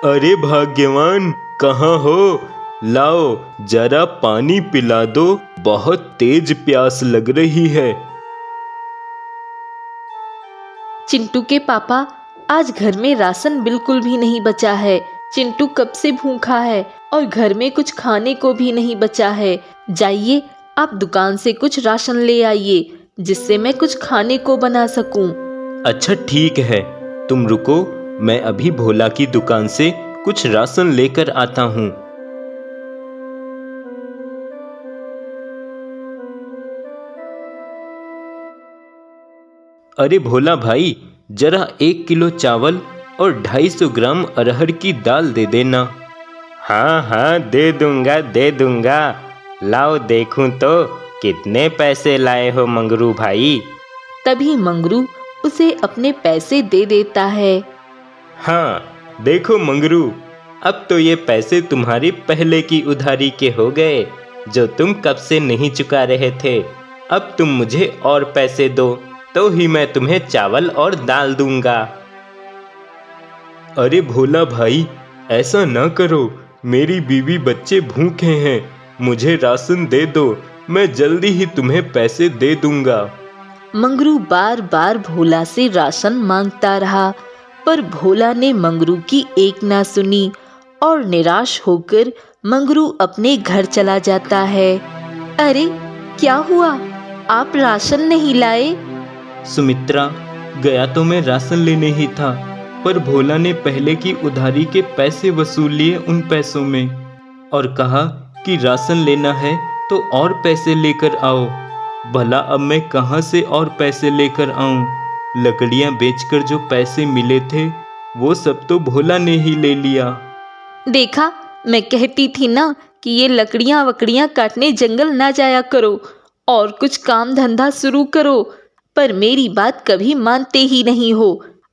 अरे भाग्यवान, कहाँ हो? लाओ जरा पानी पिला दो, बहुत तेज प्यास लग रही है। चिंटू के पापा, आज घर में राशन बिल्कुल भी नहीं बचा है। चिंटू कब से भूखा है और घर में कुछ खाने को भी नहीं बचा है। जाइए, आप दुकान से कुछ राशन ले आइए, जिससे मैं कुछ खाने को बना सकूं। अच्छा ठीक है, तुम रुको, मैं अभी भोला की दुकान से कुछ राशन लेकर आता हूँ। अरे भोला भाई, जरा 1 किलो चावल और 250 ग्राम अरहर की दाल दे देना। हाँ हाँ, दे दूंगा दे दूंगा। लाओ देखूं तो कितने पैसे लाए हो मंगरू भाई। तभी मंगरू उसे अपने पैसे दे देता है। हाँ देखो मंगरू, अब तो ये पैसे तुम्हारी पहले की उधारी के हो गए, जो तुम कब से नहीं चुका रहे थे। अब तुम मुझे और पैसे दो, तो ही मैं तुम्हें चावल और दाल दूंगा। अरे भोला भाई, ऐसा ना करो, मेरी बीवी बच्चे भूखे हैं, मुझे राशन दे दो, मैं जल्दी ही तुम्हें पैसे दे दूंगा। मंगरू बार बार भोला से राशन मांगता रहा, पर भोला ने मंगरू की एक ना सुनी और निराश होकर मंगरू अपने घर चला जाता है। अरे, क्या हुआ? आप राशन नहीं लाए? सुमित्रा, गया तो मैं राशन लेने ही था, पर भोला ने पहले की उधारी के पैसे वसूल लिए उन पैसों में और कहा कि राशन लेना है तो और पैसे लेकर आओ। भला अब मैं कहाँ से और पैसे लेकर आऊं? लकड़ियां बेचकर जो पैसे मिले थे वो सब तो भोला ने ही ले लिया। देखा, मैं कहती थी ना कि ये लकड़ियां वकड़ियां काटने जंगल ना जाया करो और कुछ काम धंधा शुरू करो, पर मेरी बात कभी मानते ही नहीं हो।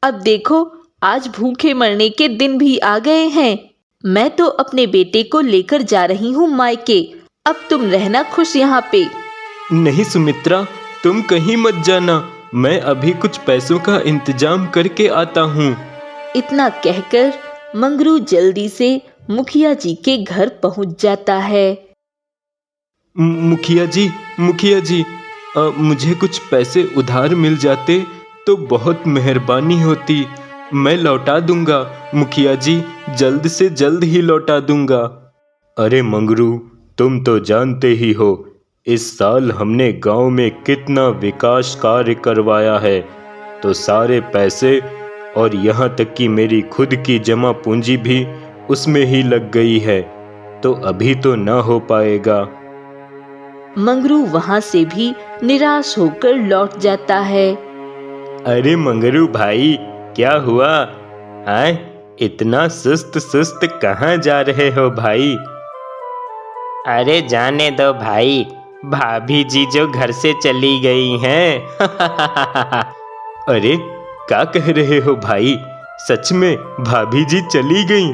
अब देखो, आज भूखे मरने के दिन भी आ गए हैं। मैं तो अपने बेटे को लेकर जा रही हूँ मायके। अब तुम रहना खुश यहाँ पे। नहीं सुमित्रा, तुम कहीं मत जाना, मैं अभी कुछ पैसों का इंतजाम करके आता हूँ। इतना कहकर मंगरू जल्दी से मुखिया जी के घर पहुँच जाता है। मुखिया जी, मुखिया जी, मुझे कुछ पैसे उधार मिल जाते तो बहुत मेहरबानी होती। मैं लौटा दूंगा मुखिया जी, जल्द से जल्द ही लौटा दूंगा। अरे मंगरू, तुम तो जानते ही हो, इस साल हमने गांव में कितना विकास कार्य करवाया है, तो सारे पैसे और यहाँ तक कि मेरी खुद की जमा पूंजी भी उसमें ही लग गई है, तो अभी तो ना हो पाएगा। मंगरू वहां से भी निराश होकर लौट जाता है। अरे मंगरू भाई, क्या हुआ? आए, इतना सुस्त सुस्त कहाँ जा रहे हो भाई? अरे जाने दो भाई, भाभी जी जो घर से चली गई हैं। अरे क्या कह रहे हो भाई? सच में भाभी जी चली गई?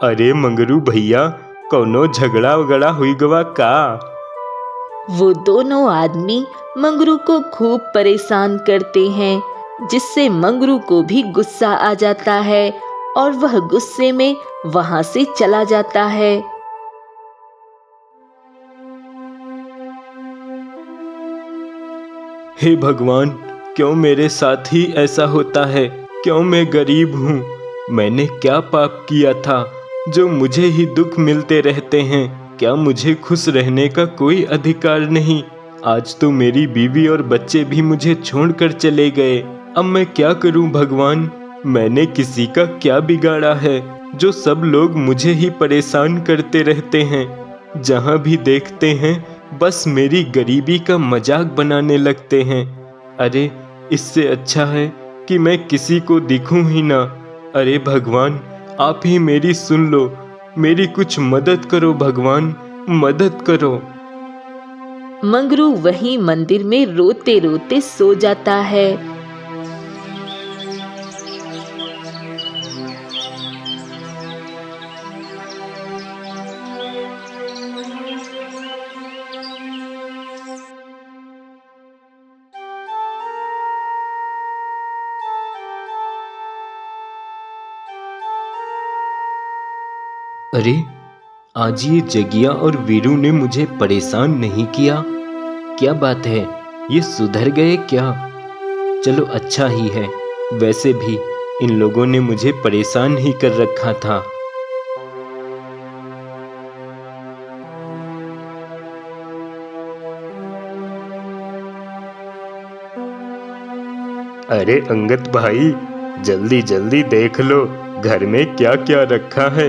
अरे मंगरू भैया, कौनो झगड़ा वगड़ा हुई गवा का? वो दोनों आदमी मंगरू को खूब परेशान करते हैं, जिससे मंगरू को भी गुस्सा आ जाता है और वह गुस्से में वहां से चला जाता है। हे भगवान, क्यों मेरे साथ ही ऐसा होता है? क्यों मैं गरीब हूँ? मैंने क्या पाप किया था जो मुझे ही दुख मिलते रहते हैं? क्या मुझे खुश रहने का कोई अधिकार नहीं? आज तो मेरी बीवी और बच्चे भी मुझे छोड़कर चले गए। अब मैं क्या करूं भगवान? मैंने किसी का क्या बिगाड़ा है जो सब लोग मुझे ही परेशान करते रहते हैं? जहां भी देखते हैं बस मेरी गरीबी का मजाक बनाने लगते हैं। अरे इससे अच्छा है कि मैं किसी को दिखूं ही ना। अरे भगवान, आप ही मेरी सुन लो, मेरी कुछ मदद करो भगवान, मदद करो। मंगरू वहीं मंदिर में रोते रोते सो जाता है। अरे, आज ये जगिया और वीरू ने मुझे परेशान नहीं किया। क्या बात है, ये सुधर गए क्या? चलो अच्छा ही है। वैसे भी इन लोगों ने मुझे परेशान ही कर रखा था। अरे अंगद भाई, जल्दी जल्दी देख लो घर में क्या क्या रखा है।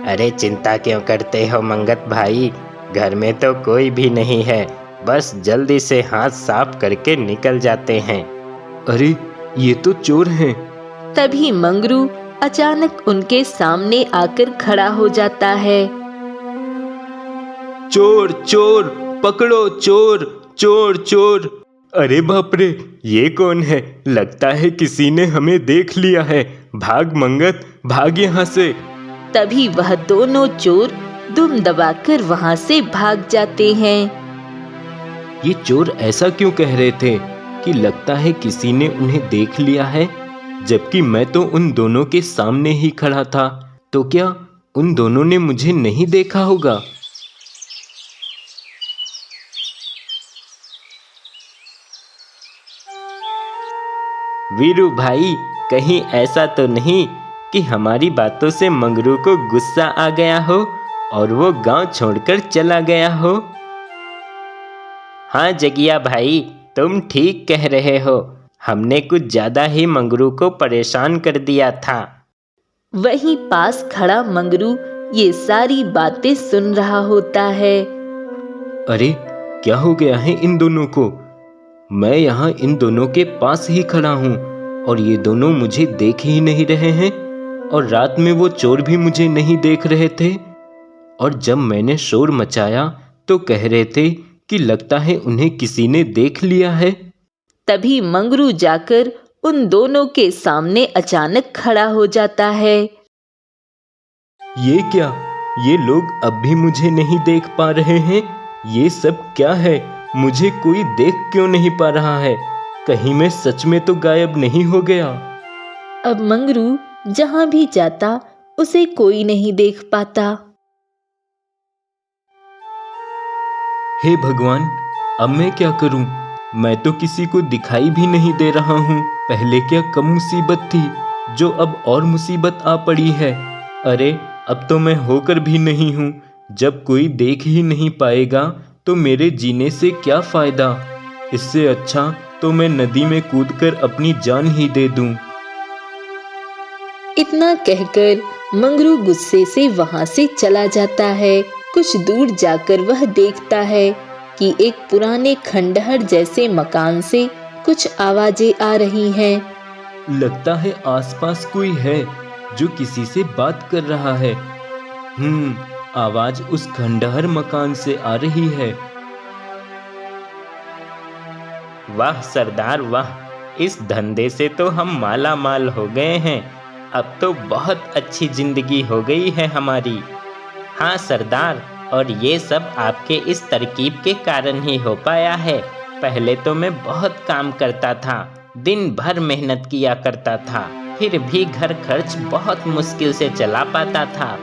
अरे चिंता क्यों करते हो मंगत भाई, घर में तो कोई भी नहीं है, बस जल्दी से हाथ साफ करके निकल जाते हैं। अरे, ये तो चोर हैं। तभी मंगरू अचानक उनके सामने आकर खड़ा हो जाता है। चोर चोर, पकड़ो चोर, चोर चोर। अरे बाप रे, ये कौन है? लगता है किसी ने हमें देख लिया है। भाग मंगत, भाग यहाँ से। तभी वह दोनों चोर दुम दबाकर वहां से भाग जाते हैं। ये चोर ऐसा क्यों कह रहे थे कि लगता है किसी ने उन्हें देख लिया है, जबकि मैं तो उन दोनों के सामने ही खड़ा था। तो क्या उन दोनों ने मुझे नहीं देखा होगा? वीरू भाई, कहीं ऐसा तो नहीं कि हमारी बातों से मंगरू को गुस्सा आ गया हो और वो गांव छोड़कर चला गया हो? हाँ जगिया भाई, तुम ठीक कह रहे हो, हमने कुछ ज्यादा ही मंगरू को परेशान कर दिया था। वहीं पास खड़ा मंगरू ये सारी बातें सुन रहा होता है। अरे, क्या हो गया है इन दोनों को? मैं यहाँ इन दोनों के पास ही खड़ा हूँ और ये दोनों मुझे देख ही नहीं रहे हैं, और रात में वो चोर भी मुझे नहीं देख रहे थे। और जब मैंने शोर मचाया तो कह रहे थे कि लगता है उन्हें किसी ने देख लिया है। तभी मंगरू जाकर उन दोनों के सामने अचानक खड़ा हो जाता है। ये क्या? ये लोग अब भी मुझे नहीं देख पा रहे हैं। ये सब क्या है? मुझे कोई देख क्यों नहीं पा रहा है? कहीं मैं सच में तो गायब नहीं हो गया? अब मंगरू जहां भी जाता उसे कोई नहीं देख पाता। हे भगवान, अब मैं क्या करूं? मैं तो किसी को दिखाई भी नहीं दे रहा हूं। पहले क्या कम मुसीबत थी, जो अब और मुसीबत आ पड़ी है। अरे, अब तो मैं होकर भी नहीं हूं। जब कोई देख ही नहीं पाएगा तो मेरे जीने से क्या फायदा? इससे अच्छा तो मैं नदी में कूदकर अपनी जान ही दे दूं। इतना कहकर मंगरू गुस्से से वहां से चला जाता है। कुछ दूर जाकर वह देखता है कि एक पुराने खंडहर जैसे मकान से कुछ आवाजें आ रही हैं। लगता है आसपास कोई है जो किसी से बात कर रहा है। आवाज उस खंडहर मकान से आ रही है। वाह सरदार वाह, इस धंधे से तो हम माला माल हो गए हैं। अब तो बहुत अच्छी जिंदगी हो गई है हमारी। हाँ सरदार, और ये सब आपके इस तरकीब के कारण ही हो पाया है। पहले तो मैं बहुत काम करता था, दिन भर मेहनत किया करता था, फिर भी घर खर्च बहुत मुश्किल से चला पाता था।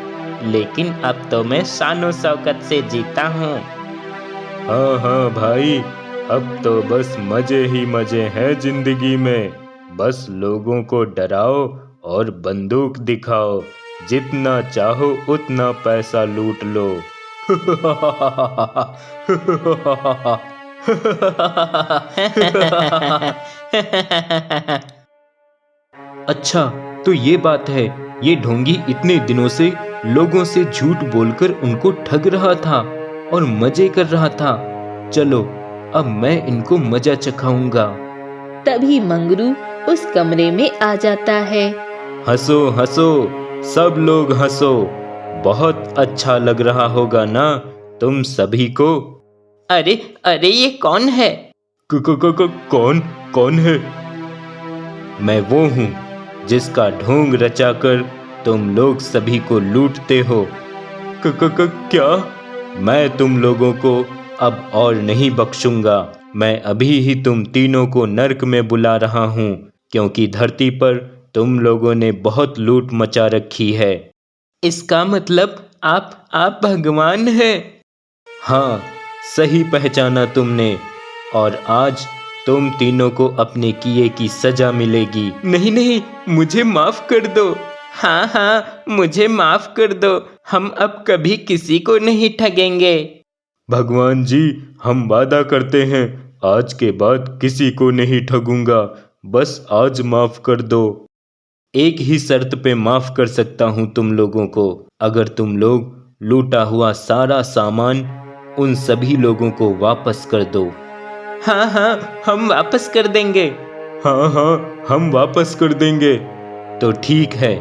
लेकिन अब तो मैं शानो शौकत से जीता हूँ। हाँ हाँ भाई, अब तो बस मजे ही मजे हैं जिंदगी में। बस लोगों को डराओ और बंदूक दिखाओ, जितना चाहो उतना पैसा लूट लो। अच्छा, तो ये बात है, ये ढोंगी इतने दिनों से लोगों से झूठ बोलकर उनको ठग रहा था और मजे कर रहा था। चलो, अब मैं इनको मजा चखाऊंगा। तभी मंगरू उस कमरे में आ जाता है। हंसो हंसो, सब लोग हंसो। बहुत अच्छा लग रहा होगा ना तुम सभी को। अरे अरे, ये कौन है? कौन है? मैं वो हूँ जिसका ढोंग रचाकर तुम लोग सभी को लूटते हो। क्या? मैं तुम लोगों को अब और नहीं बख्शूंगा। मैं अभी ही तुम तीनों को नर्क में बुला रहा हूँ, क्योंकि धरती पर तुम लोगों ने बहुत लूट मचा रखी है। इसका मतलब आप भगवान हैं? हाँ, सही पहचाना तुमने। और आज तुम तीनों को अपने किए की सजा मिलेगी। नहीं, मुझे माफ कर दो। हाँ, मुझे माफ कर दो। हम अब कभी किसी को नहीं ठगेंगे। भगवान जी, हम वादा करते हैं आज के बाद किसी को नहीं ठगूंगा। बस आज माफ कर दो। एक ही शर्त पे माफ कर सकता हूँ तुम लोगों को। अगर तुम लोग लूटा हुआ सारा सामान उन सभी लोगों को वापस कर दो। हाँ, हम वापस कर देंगे। हाँ, हम वापस कर देंगे। तो ठीक है,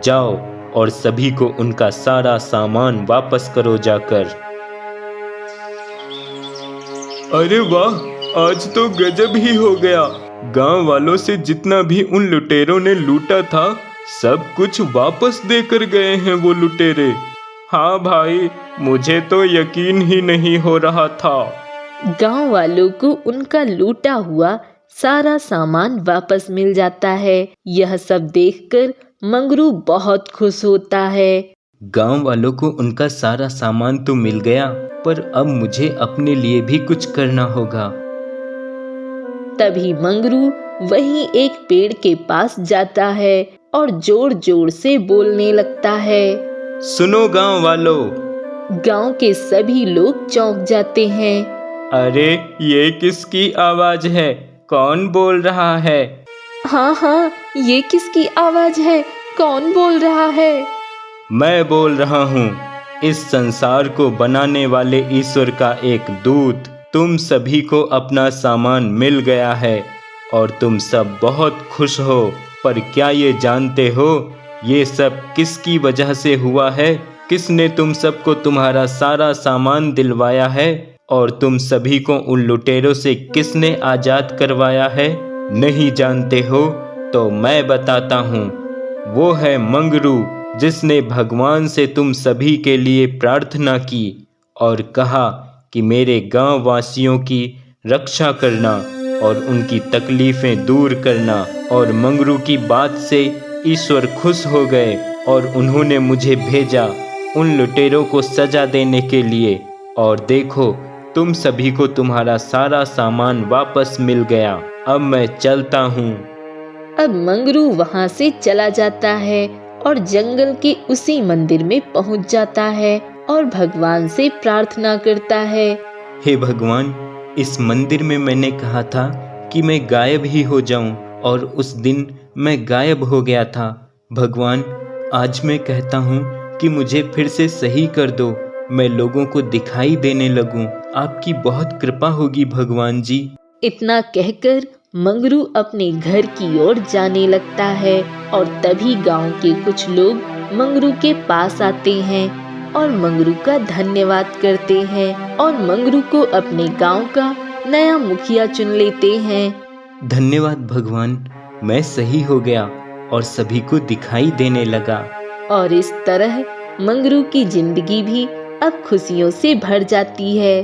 जाओ और सभी को उनका सारा सामान वापस करो जाकर। अरे वाह, आज तो गजब ही हो गया। गांव वालों से जितना भी उन लुटेरों ने लूटा था सब कुछ वापस देकर गए हैं वो लुटेरे। हाँ भाई, मुझे तो यकीन ही नहीं हो रहा था। गांव वालों को उनका लूटा हुआ सारा सामान वापस मिल जाता है। यह सब देखकर मंगरू बहुत खुश होता है। गांव वालों को उनका सारा सामान तो मिल गया, पर अब मुझे अपने लिए भी कुछ करना होगा। तभी मंगरू वहीं एक पेड़ के पास जाता है और जोर जोर से बोलने लगता है। सुनो गांव वालों। गांव के सभी लोग चौंक जाते हैं। अरे, ये किसकी आवाज है? कौन बोल रहा है? हाँ, ये किसकी आवाज है? कौन बोल रहा है? मैं बोल रहा हूँ, इस संसार को बनाने वाले ईश्वर का एक दूत। तुम सभी को अपना सामान मिल गया है और तुम सब बहुत खुश हो। पर क्या ये जानते हो ये सब किसकी वजह से हुआ है? किसने तुम सबको तुम्हारा सारा सामान दिलवाया है और तुम सभी को उन लुटेरों से किसने आजाद करवाया है? नहीं जानते हो तो मैं बताता हूँ। वो है मंगरू, जिसने भगवान से तुम सभी के लिए प्रार्थना की और कहा कि मेरे गांव वासियों की रक्षा करना और उनकी तकलीफें दूर करना। और मंगरू की बात से ईश्वर खुश हो गए और उन्होंने मुझे भेजा उन लुटेरों को सजा देने के लिए। और देखो, तुम सभी को तुम्हारा सारा सामान वापस मिल गया। अब मैं चलता हूँ। अब मंगरू वहां से चला जाता है और जंगल के उसी मंदिर में पहुंच जाता है और भगवान से प्रार्थना करता है। हे भगवान, इस मंदिर में मैंने कहा था कि मैं गायब ही हो जाऊं और उस दिन मैं गायब हो गया था। भगवान, आज मैं कहता हूँ कि मुझे फिर से सही कर दो, मैं लोगों को दिखाई देने लगूं। आपकी बहुत कृपा होगी भगवान जी। इतना कहकर मंगरू अपने घर की ओर जाने लगता है और तभी गांव के कुछ लोग मंगरू के पास आते हैं और मंगरू का धन्यवाद करते हैं और मंगरू को अपने गांव का नया मुखिया चुन लेते हैं। धन्यवाद भगवान, मैं सही हो गया और सभी को दिखाई देने लगा। और इस तरह मंगरू की जिंदगी भी अब खुशियों से भर जाती है।